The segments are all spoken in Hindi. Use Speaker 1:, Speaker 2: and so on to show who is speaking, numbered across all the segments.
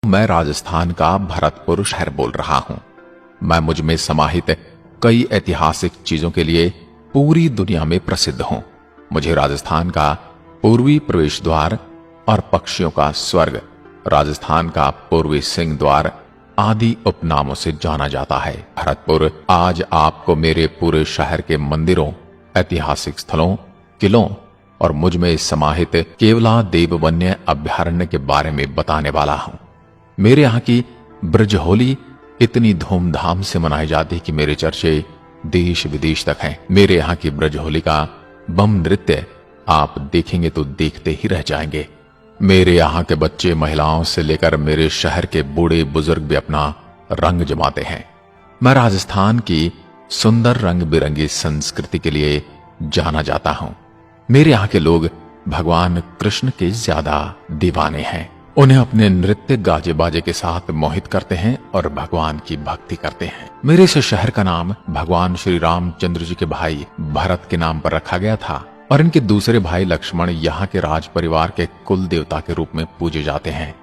Speaker 1: मैं राजस्थान का भरतपुर शहर बोल रहा हूं। मैं मुझ में समाहित कई ऐतिहासिक चीजों के लिए पूरी दुनिया में प्रसिद्ध हूं। मुझे राजस्थान का पूर्वी प्रवेश द्वार और पक्षियों का स्वर्ग, राजस्थान का पूर्वी सिंह द्वार आदि उपनामों से जाना जाता है। भरतपुर आज आपको मेरे पूरे शहर के मंदिरों, ऐतिहासिक स्थलों, किलों और मुझ में समाहित केवला देव वन्य अभ्यारण्य के बारे में बताने वाला हूं। मेरे यहाँ की ब्रज होली इतनी धूमधाम से मनाई जाती कि मेरे चर्चे देश विदेश तक हैं। मेरे यहाँ की ब्रज होली का बम नृत्य आप देखेंगे तो देखते ही रह जाएंगे। मेरे यहाँ के बच्चे, महिलाओं से लेकर मेरे शहर के बूढ़े बुजुर्ग भी अपना रंग जमाते हैं। मैं राजस्थान की सुंदर रंग बिरंगी संस्कृति के लिए जाना जाता हूं। मेरे यहाँ के लोग भगवान कृष्ण के ज्यादा दीवाने हैं। उन्हें अपने नृत्य गाजे बाजे के साथ मोहित करते हैं और भगवान की भक्ति करते हैं। मेरे इस शहर का नाम भगवान श्री रामचंद्र जी के भाई भरत के नाम पर रखा गया था और इनके दूसरे भाई लक्ष्मण यहाँ के राज परिवार के कुल देवता के रूप में पूजे जाते हैं।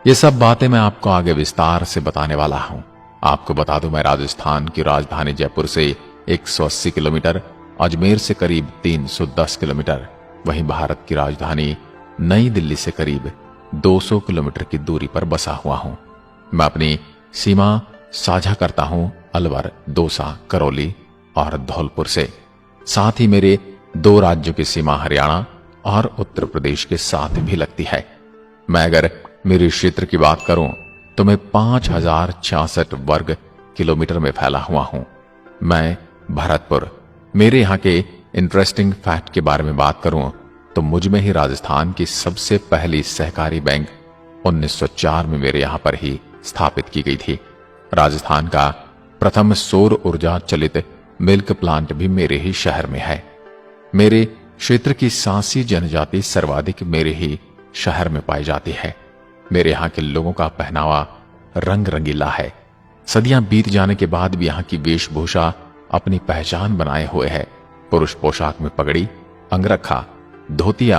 Speaker 1: ये सब बातें मैं आपको आगे विस्तार से बताने वाला हूँ। आपको बता दूं, मैं राजस्थान की राजधानी जयपुर से 180 किलोमीटर, अजमेर से करीब 310 किलोमीटर, वहीं भारत की राजधानी नई दिल्ली से करीब 200 किलोमीटर की दूरी पर बसा हुआ हूं। मैं अपनी सीमा साझा करता हूं अलवर, दौसा, करौली और धौलपुर से। साथ ही मेरे 2 राज्यों की सीमा हरियाणा और उत्तर प्रदेश के साथ भी लगती है। मैं अगर मेरे क्षेत्र की बात करूं तो मैं 5066 वर्ग किलोमीटर में फैला हुआ हूं। मैं भरतपुर, मेरे यहाँ के इंटरेस्टिंग फैक्ट के बारे में बात करूं तो मुझ में ही राजस्थान की सबसे पहली सहकारी बैंक 1904 में मेरे यहां पर ही स्थापित की गई थी। राजस्थान का प्रथम सौर ऊर्जा चलित मिल्क प्लांट भी मेरे ही शहर में है। मेरे क्षेत्र की सांसी जनजाति सर्वाधिक मेरे ही शहर में पाई जाती है। मेरे यहाँ के लोगों का पहनावा रंग रंगीला है। सदियां बीत जाने के बाद भी यहाँ की वेशभूषा अपनी पहचान बनाए हुए है। पुरुष पोशाक में पगड़ी, अंगरखा, धोतिया,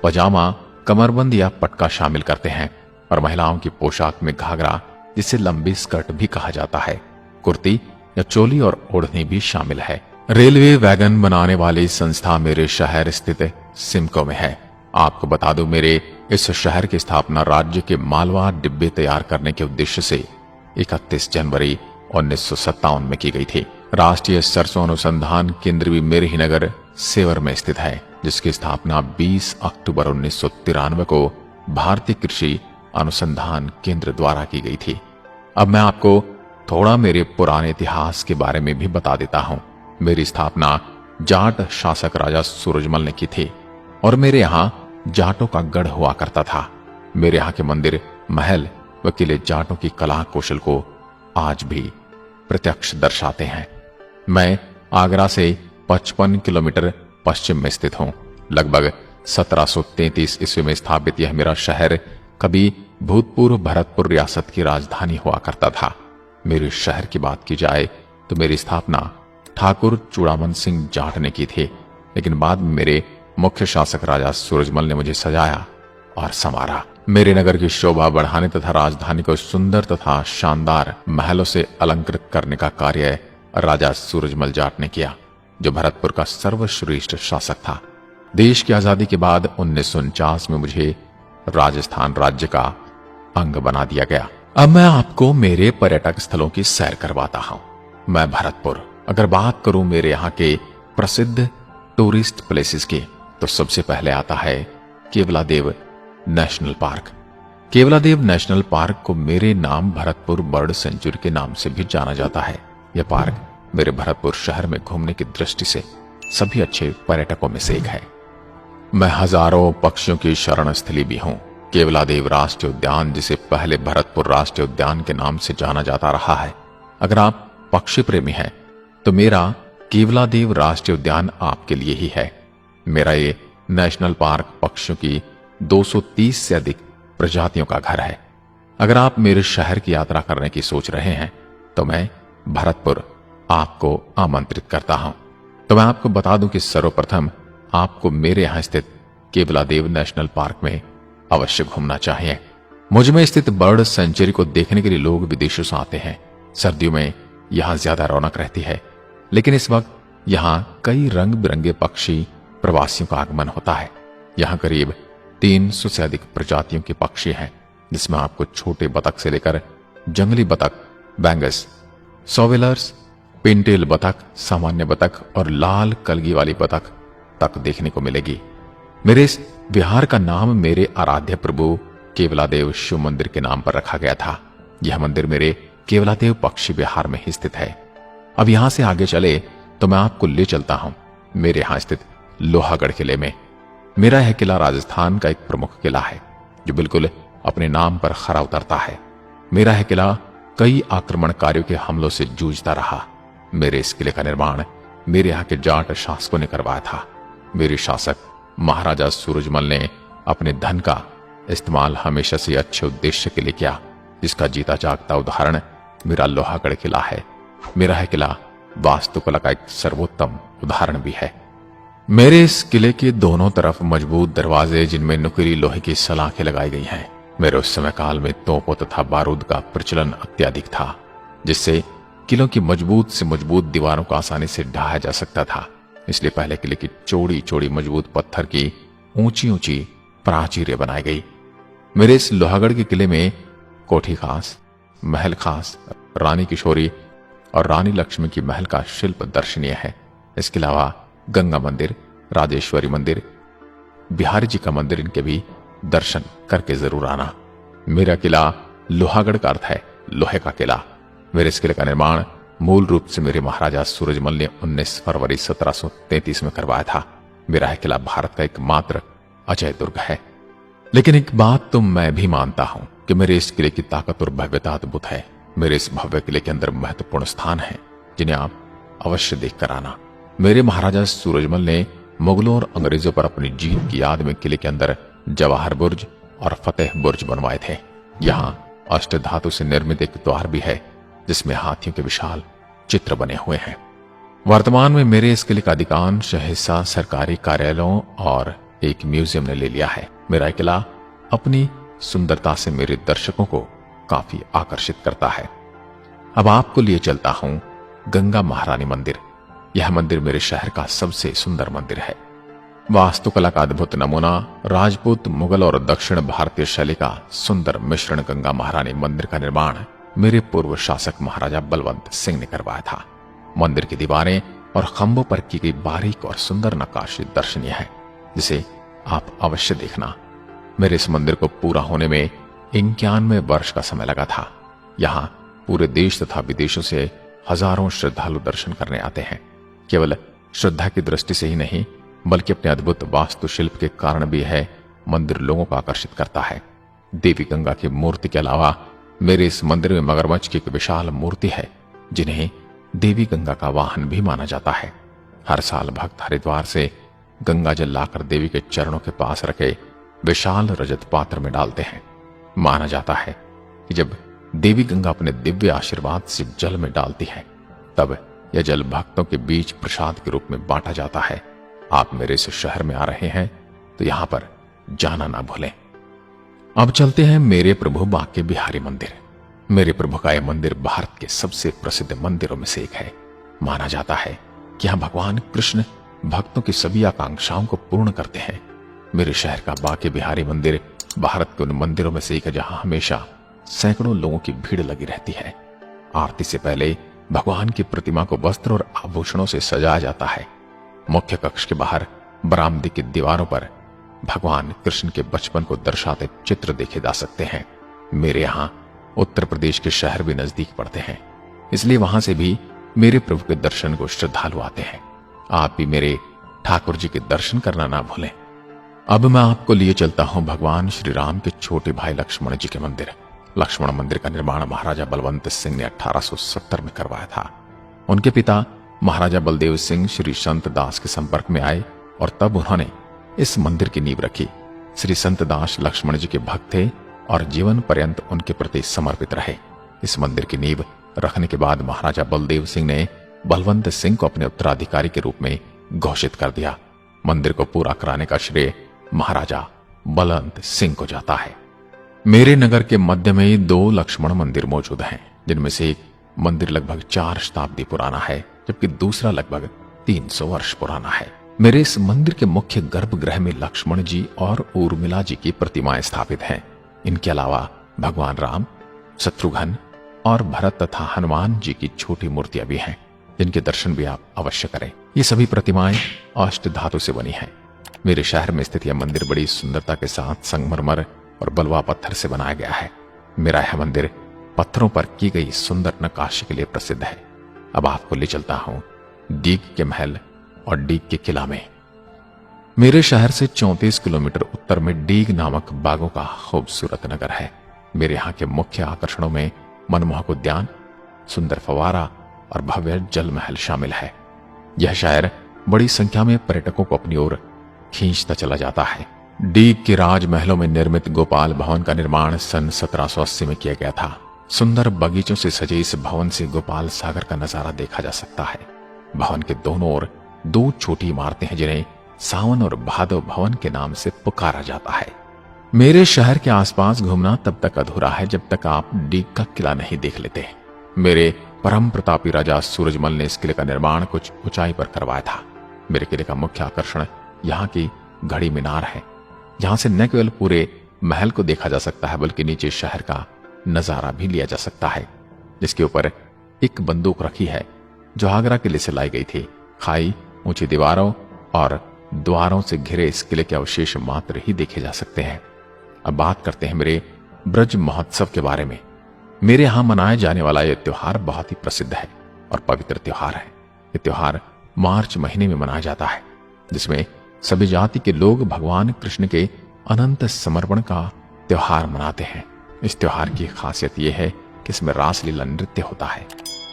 Speaker 1: पजामा, कमरबंद या पटका शामिल करते हैं और महिलाओं की पोशाक में घाघरा, जिसे लंबी स्कर्ट भी कहा जाता है, कुर्ती या चोली और ओढ़नी भी शामिल है। रेलवे वैगन बनाने वाली संस्था मेरे शहर स्थित सिमको में है। आपको बता दूं, मेरे इस शहर की स्थापना राज्य के मालवा डिब्बे तैयार करने के उद्देश्य से 31 जनवरी 1957 में की गई थी। राष्ट्रीय सरसों अनुसंधान केंद्र भी मेरे ही नगर सेवर में स्थित है, जिसकी स्थापना 20 अक्टूबर 1993 को भारतीय कृषि अनुसंधान केंद्र द्वारा की गई थी। अब मैं आपको थोड़ा मेरे पुराने इतिहास के बारे में भी बता देता हूं। मेरी स्थापना जाट शासक राजा सूरजमल ने की थी और मेरे यहाँ जाटों का गढ़ हुआ करता था। मेरे यहाँ के मंदिर, महल व किले जाटों की कला कौशल को आज भी प्रत्यक्ष दर्शाते हैं। मैं आगरा से 55 किलोमीटर पश्चिम में स्थित हूं। लगभग 1733 ईस्वी में स्थापित यह मेरा शहर कभी भूतपूर्व भरतपुर रियासत की राजधानी हुआ करता था। मेरे शहर की बात की जाए तो मेरी स्थापना ठाकुर चूड़ामन सिंह जाट ने की थी, लेकिन बाद में मेरे मुख्य शासक राजा सूरजमल ने मुझे सजाया और संवारा। मेरे नगर की शोभा बढ़ाने तथा राजधानी को सुंदर तथा शानदार महलों से अलंकृत करने का कार्य राजा सूरजमल जाट ने किया, जो भरतपुर का सर्वश्रेष्ठ शासक था। देश की आजादी के बाद 1949 में मुझे राजस्थान राज्य का अंग बना दिया गया। अब मैं आपको मेरे पर्यटक स्थलों की सैर करवाता हूं। मैं भरतपुर, अगर बात करूं मेरे यहाँ के प्रसिद्ध टूरिस्ट प्लेसेस की, तो सबसे पहले आता है Keoladeo national park. Keoladeo national park को मेरे नाम भरतपुर बर्ड सेंचुरी के नाम से भी जाना जाता है। यह पार्क मेरे भरतपुर शहर में घूमने की दृष्टि से सभी अच्छे पर्यटकों में से एक है। मैं हजारों पक्षियों की शरण स्थली भी हूं। केवलादेव राष्ट्रीय उद्यान, जिसे पहले भरतपुर राष्ट्रीय उद्यान के नाम से जाना जाता रहा है। अगर आप पक्षी प्रेमी हैं तो मेरा केवलादेव राष्ट्रीय उद्यान आपके लिए ही है। मेरा ये नेशनल पार्क पक्षियों की 230 से अधिक प्रजातियों का घर है। अगर आप मेरे शहर की यात्रा करने की सोच रहे हैं तो मैं भरतपुर आपको आमंत्रित करता हूं। तो मैं आपको बता दूं कि सर्वप्रथम आपको मेरे यहां स्थित केवलादेव नेशनल पार्क में अवश्य घूमना चाहिए। मुझ में स्थित बर्ड सेंचुरी को देखने के लिए लोग विदेशों से आते हैं। सर्दियों में यहां ज्यादा रौनक रहती है, लेकिन इस वक्त यहां कई रंग बिरंगे पक्षी प्रवासियों का आगमन होता है। यहां करीब 300 से अधिक प्रजातियों के पक्षी हैं, जिसमें आपको छोटे बतख से लेकर जंगली बतख, बैंगस, सोवेलर्स, पिनटेल बतख, सामान्य बतख और लाल कलगी वाली बतख तक देखने को मिलेगी। मेरे इस विहार का नाम मेरे आराध्य प्रभु केवलादेव शिव मंदिर के नाम पर रखा गया था। यह मंदिर मेरे केवलादेव पक्षी विहार में ही स्थित है। अब यहां से आगे चले तो मैं आपको ले चलता हूं मेरे यहां स्थित लोहागढ़ किले में। मेरा यह किला राजस्थान का एक प्रमुख किला है, जो बिल्कुल अपने नाम पर खरा उतरता है। मेरा यह किला कई आक्रमणकारियों के हमलों से जूझता रहा। मेरे इस किले का निर्माण मेरे यहाँ के जाट शासकों ने करवाया था। मेरे शासक महाराजा सूरजमल ने अपने धन का इस्तेमाल हमेशा से अच्छे उद्देश्य के लिए किया, जिसका जीता जागता उदाहरण मेरा लोहागढ़ किला है। मेरा यह किला वास्तुकला का एक सर्वोत्तम उदाहरण भी है। मेरे इस किले के दोनों तरफ मजबूत दरवाजे, जिनमें नुकीली लोहे की सलाखें लगाई गई हैं। मेरे उस समय काल में तोपों तथा बारूद का प्रचलन अत्यधिक था, जिससे किलों की मजबूत से मजबूत दीवारों को आसानी से ढाया जा सकता था। इसलिए पहले किले की चौड़ी चौड़ी मजबूत पत्थर की ऊंची ऊंची प्राचीरें बनाई गई। मेरे इस लोहागढ़ के किले में कोठी खास, महल खास, रानी किशोरी और रानी लक्ष्मी की महल का शिल्प दर्शनीय है। इसके अलावा गंगा मंदिर, राजेश्वरी मंदिर, बिहारी जी का मंदिर, इनके भी दर्शन करके जरूर आना। मेरा किला लोहागढ़ का अर्थ है लोहे का किला। मेरे इस किले का निर्माण मूल रूप से मेरे महाराजा सूरजमल ने 19 फरवरी 1733 में करवाया था। मेरा यह किला भारत का एकमात्र अजय दुर्ग है। लेकिन एक बात तो मैं भी मानता हूं कि मेरे इस किले की ताकत और भव्यता अद्भुत है। मेरे इस भव्य किले के अंदर महत्वपूर्ण स्थान है, जिन्हें आप अवश्य देख कर आना। मेरे महाराजा सूरजमल ने मुगलों और अंग्रेजों पर अपनी जीत की याद में किले के अंदर जवाहर बुर्ज और फतेह बुर्ज बनवाए थे। यहाँ अष्ट धातु से निर्मित एक द्वार भी है, जिसमें हाथियों के विशाल चित्र बने हुए हैं। वर्तमान में मेरे इस किले का अधिकांश हिस्सा सरकारी कार्यालयों और एक म्यूजियम ने ले लिया है। मेरा किला अपनी सुंदरता से मेरे दर्शकों को काफी आकर्षित करता है। अब आपको लिए चलता हूं गंगा महारानी मंदिर। यह मंदिर मेरे शहर का सबसे सुंदर मंदिर है। वास्तुकला का अद्भुत नमूना, राजपूत, मुगल और दक्षिण भारतीय शैली का सुंदर मिश्रण गंगा महारानी मंदिर का निर्माण मेरे पूर्व शासक महाराजा बलवंत सिंह ने करवाया था। मंदिर की दीवारें और खंभों पर की गई बारीक और सुंदर नक्काशी दर्शनीय है, जिसे आप अवश्य देखना। मेरे इस मंदिर को पूरा होने में 91 वर्ष का समय लगा था। यहाँ पूरे देश तथा विदेशों से हजारों श्रद्धालु दर्शन करने आते हैं। केवल श्रद्धा की दृष्टि से ही नहीं, बल्कि अपने अद्भुत वास्तुशिल्प के कारण भी है मंदिर लोगों को आकर्षित करता है। देवी गंगा की मूर्ति के अलावा मेरे इस मंदिर में मगरमच्छ की एक विशाल मूर्ति है, जिन्हें देवी गंगा का वाहन भी माना जाता है। हर साल भक्त हरिद्वार से गंगा जल लाकर देवी के चरणों के पास रखे विशाल रजत पात्र में डालते हैं। माना जाता है कि जब देवी गंगा अपने दिव्य आशीर्वाद से जल में डालती है, तब यह जल भक्तों के बीच प्रसाद के रूप में बांटा जाता है। आप मेरे इस शहर में आ रहे हैं तो यहां पर जाना ना भूलें। अब चलते हैं मेरे प्रभु बांके बिहारी मंदिर। मेरे प्रभु का यह मंदिर भारत के सबसे प्रसिद्ध मंदिरों में से एक है। माना जाता है कि यहां भगवान कृष्ण भक्तों की सभी आकांक्षाओं को पूर्ण करते हैं। मेरे शहर का बांके बिहारी मंदिर भारत के उन मंदिरों में से एक है जहां हमेशा सैकड़ों लोगों की भीड़ लगी रहती है। आरती से पहले भगवान की प्रतिमा को वस्त्र और आभूषणों से सजाया जाता है। मुख्य कक्ष के बाहर बरामदे की दीवारों पर भगवान कृष्ण के बचपन को दर्शाते चित्र देखे जा सकते हैं। मेरे यहाँ उत्तर प्रदेश के शहर भी नजदीक पड़ते हैं, इसलिए वहां से भी मेरे प्रभु के दर्शन को श्रद्धालु आते हैं। आप भी मेरे ठाकुर जी के दर्शन करना ना भूलें। अब मैं आपको लिए चलता हूं भगवान श्री राम के छोटे भाई लक्ष्मण जी के मंदिर। लक्ष्मण मंदिर का निर्माण महाराजा बलवंत सिंह ने 1870 में करवाया था। उनके पिता महाराजा बलदेव सिंह श्री संत दास के संपर्क में आए और तब उन्होंने इस मंदिर की नींव रखी। श्री संत दास लक्ष्मण जी के भक्त थे और जीवन पर्यंत उनके प्रति समर्पित रहे। इस मंदिर की नींव रखने के बाद महाराजा बलदेव सिंह ने बलवंत सिंह को अपने उत्तराधिकारी के रूप में घोषित कर दिया। मंदिर को पूरा कराने का श्रेय महाराजा बलवंत सिंह को जाता है। मेरे नगर के मध्य में 2 लक्ष्मण मंदिर मौजूद हैं, जिनमें से एक मंदिर लगभग 4 शताब्दी पुराना है, जबकि दूसरा लगभग 300 वर्ष पुराना है। मेरे इस मंदिर के मुख्य गर्भगृह में लक्ष्मण जी और उर्मिला जी की प्रतिमाएं स्थापित हैं। इनके अलावा भगवान राम, शत्रुघ्न और भरत तथा हनुमान जी की छोटी मूर्तियां भी हैं, जिनके दर्शन भी आप अवश्य करें। ये सभी प्रतिमाएं अष्ट धातु से बनी हैं। मेरे शहर में स्थित यह मंदिर बड़ी सुंदरता के साथ संगमरमर और बलुआ पत्थर से बनाया गया है। मेरा यह मंदिर पत्थरों पर की गई सुंदर नक्काशी के लिए प्रसिद्ध है। अब आपको ले चलता हूं डीग के महल और डीग के किला में। मेरे शहर से 34 किलोमीटर उत्तर में डीग नामक बागों का खूबसूरत नगर है। मेरे यहाँ के मुख्य आकर्षणों में मनमोहक उद्यान, सुंदर फवारा और भव्य जल महल शामिल है। यह शहर बड़ी संख्या में पर्यटकों को अपनी ओर खींचता चला जाता है। डीग के राजमहलों में निर्मित गोपाल भवन का निर्माण सन 1780 में किया गया था। सुंदर बगीचों से सजे इस भवन से गोपाल सागर का नजारा देखा जा सकता है। भवन के दोनों ओर 2 छोटी इमारतें हैं, जिन्हें सावन और भादव भवन के नाम से पुकारा जाता है। मेरे शहर के आसपास घूमना तब तक अधूरा है जब तक आप डीग का किला नहीं देख लेते। मेरे परम प्रतापी राजा सूरजमल ने इस किले का निर्माण कुछ ऊंचाई पर करवाया था। मेरे किले का मुख्य आकर्षण यहाँ की घड़ी मीनार है, जहां से न केवल पूरे महल को देखा जा सकता है, बल्कि नीचे शहर का नजारा भी लिया जा सकता है, जिसके ऊपर एक बंदूक रखी है जो आगरा किले से लाई गई थी। खाई, ऊंची दीवारों और द्वारों से घिरे इस किले के अवशेष मात्र ही देखे जा सकते हैं। अब बात करते हैं मेरे ब्रज महोत्सव के बारे में। मेरे यहां मनाया जाने वाला यह त्योहार बहुत ही प्रसिद्ध है और पवित्र त्योहार है। यह त्योहार मार्च महीने में मनाया जाता है, जिसमें सभी जाति के लोग भगवान कृष्ण के अनंत समर्पण का त्योहार मनाते हैं। इस त्योहार की खासियत यह है कि इसमें रासलीला नृत्य होता है।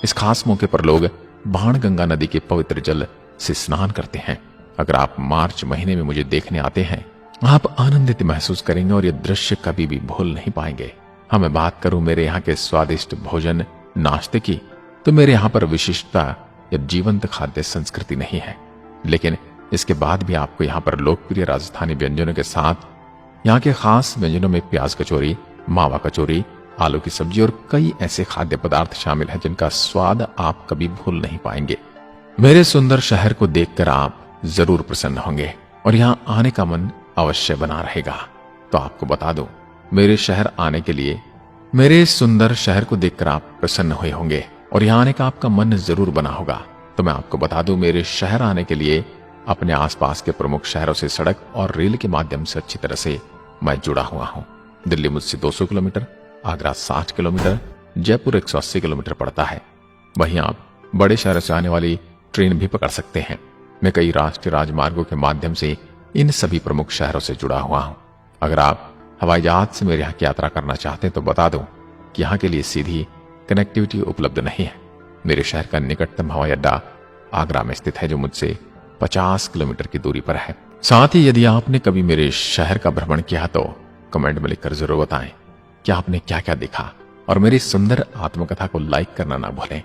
Speaker 1: इस खास मौके पर लोग बाणगंगा नदी के पवित्र जल से स्नान करते हैं। अगर आप मार्च महीने में मुझे देखने आते हैं, आप आनंदित महसूस करेंगे और यह दृश्य कभी भी भूल नहीं पाएंगे। हाँ, मैं बात करूं मेरे यहाँ के स्वादिष्ट भोजन नाश्ते की, तो मेरे यहाँ पर विशिष्टता या जीवंत खाद्य संस्कृति नहीं है, लेकिन इसके बाद भी आपको यहाँ पर लोकप्रिय राजस्थानी व्यंजनों के साथ यहाँ के खास व्यंजनों में प्याज कचौरी, मावा कचौरी, आलू की सब्जी और कई ऐसे खाद्य पदार्थ शामिल हैं जिनका स्वाद आप कभी भूल नहीं पाएंगे। मेरे सुंदर शहर को देखकर आप जरूर प्रसन्न होंगे और यहाँ आने का मन अवश्य बना रहेगा। तो आपको बता दूं, मेरे शहर आने के लिए, मेरे सुंदर शहर को देखकर आप प्रसन्न हुए होंगे और यहाँ आने का आपका मन जरूर बना होगा। तो मैं आपको बता दूं, मेरे शहर आने के लिए अपने आसपास के प्रमुख शहरों से सड़क और रेल के माध्यम से अच्छी तरह से मैं जुड़ा हुआ हूँ। दिल्ली मुझसे 200 kilometre, Agra 60 kilometre, Jaipur 180 kilometre पड़ता है। वहीं आप बड़े शहरों से आने वाली ट्रेन भी पकड़ सकते हैं। मैं कई राष्ट्रीय राजमार्गों के माध्यम से इन सभी प्रमुख शहरों से जुड़ा हुआ हूं। अगर आप हवाई जहाज से मेरे यहाँ की यात्रा करना चाहते हैं तो बता दूं कि यहाँ के लिए सीधी कनेक्टिविटी उपलब्ध नहीं है। मेरे शहर का निकटतम हवाई अड्डा आगरा में स्थित है, जो मुझसे 50 किलोमीटर की दूरी पर है। साथ ही यदि आपने कभी मेरे शहर का भ्रमण किया तो कमेंट में लिखकर जरूर बताएं कि आपने क्या क्या देखा, और मेरी सुंदर आत्मकथा को लाइक करना ना भूलें।